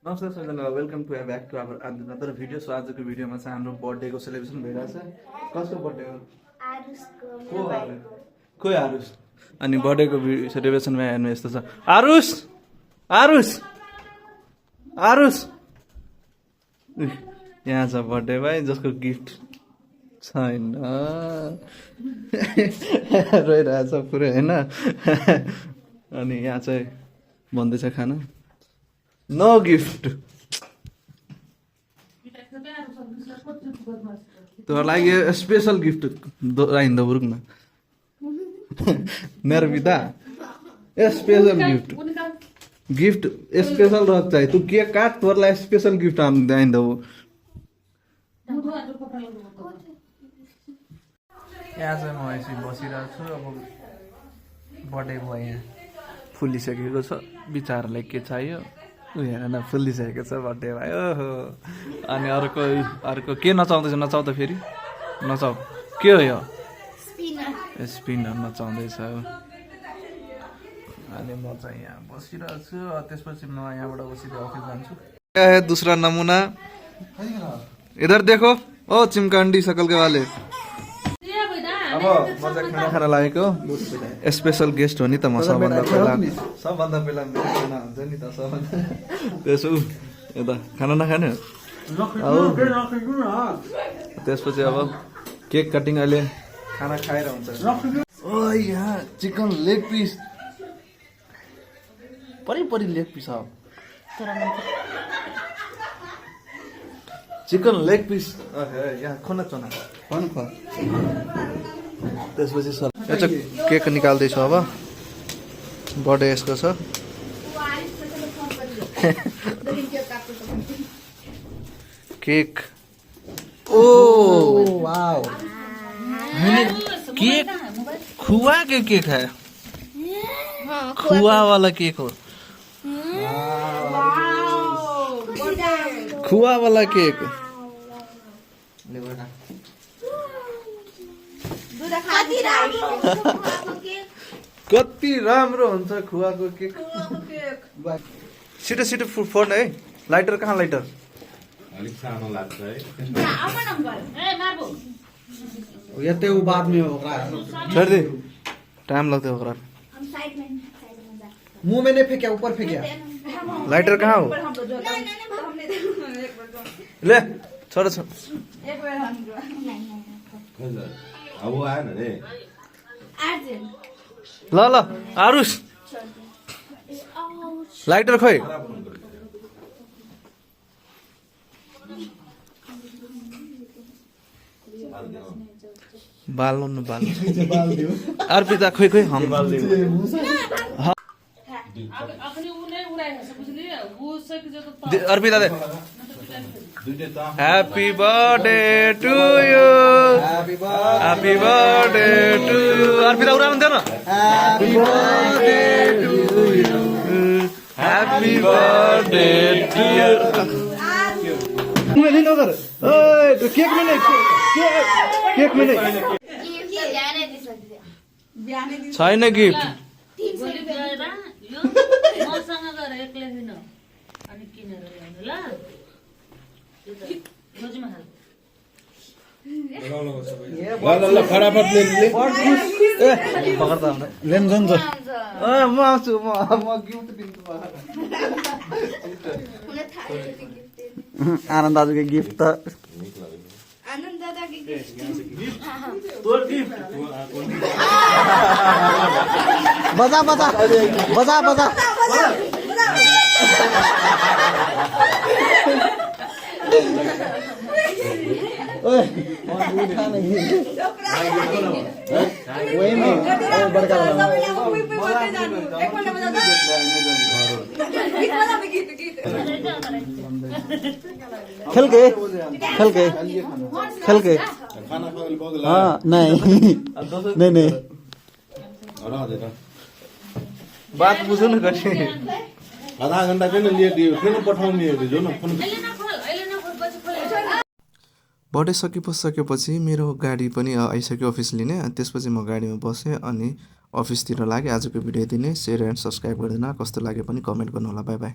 नमस्कार सबैजना welcome to back to our another video. So आजको भिडियोमा चाहिँ हाम्रो बर्थडेको सेलिब्रेसन भइरहेछ। कसको बर्थडे हो? को आरुष? अनि बर्थडेको सेलिब्रेसनमा हेर्नु यस्तो छ। आरुष आरुष आरुष यहाँ छ बर्थडे भाइ जसको गिफ्ट छैन रोइरहेछ पुरै होइन। अनि यहाँ चाहिँ भन्दैछ खाना नो गिफ्ट तो लागि स्पेशल गिफ्ट राइन्द बुरुकमा मेरो पिता स्पेशल गिफ्ट स्पेशल रख चाहिँ तू केक काट तोरलाई स्पेशल गिफ्ट राइन्द हो। यहाँ चाहिँ म यसरी बसिरहेको छु। अब बर्थडे बोय यहाँ फुलिसकेको छ। बिचारालाई के चाहियो ऊ हेर न फुलिसकेको छ बर्थडे भाइ। ओहो अनि अर्को के नचाउँदैछ? नचाउ त फेरि नचाउ। के हो यो? स्पिनर नचाउँदैछ। अनि म चाहिँ यहाँ बसिरहेको छु। त्यसपछि म यहाँबाट बसिँदै अफिस जान्छु। दूसरा नमुना इधर देखो ओ चिमकान्डी सकल के वाले। अब म चाहिँ खाना खान लागेको स्पेसल गेस्ट हो नि त। म सबभन्दा पहिला मेरो खाना हुन्छ नि त सबभन्दा। त्यसो यता खाना नखाने त्यसपछि अब केक कटिङ अहिले खाना खाएर हुन्छ। ओ यहाँ चिकन लेग पिस परि लेग पिस हो। चिकन लेग पिस यहाँ खोन चना खो। त्यसपछि सर यो चाहिँ केक निकाल्दैछु। अब बर्थडे यसको छ। केक ओ वाओ केक खुआ के केक है। खुआ वाला केक हो। खुआ वाला केक कति राम्रो हुन्छ खुवाको केक। छिटो छिटो फोन है। लाइटर कहाँ लाइटर? अलिक सानो लाग्छ है। यतै उ बाद में होगा। छोड़ दे टाइम लगता होगा। मुंह में नहीं फेंका ऊपर फेंका। लाइटर कहाँ हो? ले छोड़ छोड़। अब वो आएन रे। ल ल आरुष लाइटर खोइ। बाल अर्पिता खोइ खोइ हम अर्पिता दे। Happy birthday to you happy birthday to you. Arpita उरा भन्दैन happy birthday to you happy birthday to you. नहीं नगर ओए तो केक में नहीं छैन गिफ्ट। ल फटाफट ले लेन जान्छ। म आउँछु म गिफ्ट दिन्छु। आनन्द दाजुको गिफ्ट त बजा बजा बजा बजा। वही में बड़का खेल के हाँ नहीं नहीं बात बुझ्नु न कति आधा घन्टा किन लिए किन पठाउने जो न फोन। बर्थडे सकेपछि मेरो गाडी पनि आइसक्यो अफिस लिने। त्यसपछि म गाडीमा बसेँ अनि अफिसतिर लागेँ। आजको भिडियो यति नै। सेयर एन्ड सब्सक्राइब गर्दैन कस्तो लाग्यो पनि कमेन्ट गर्नु होला। By by.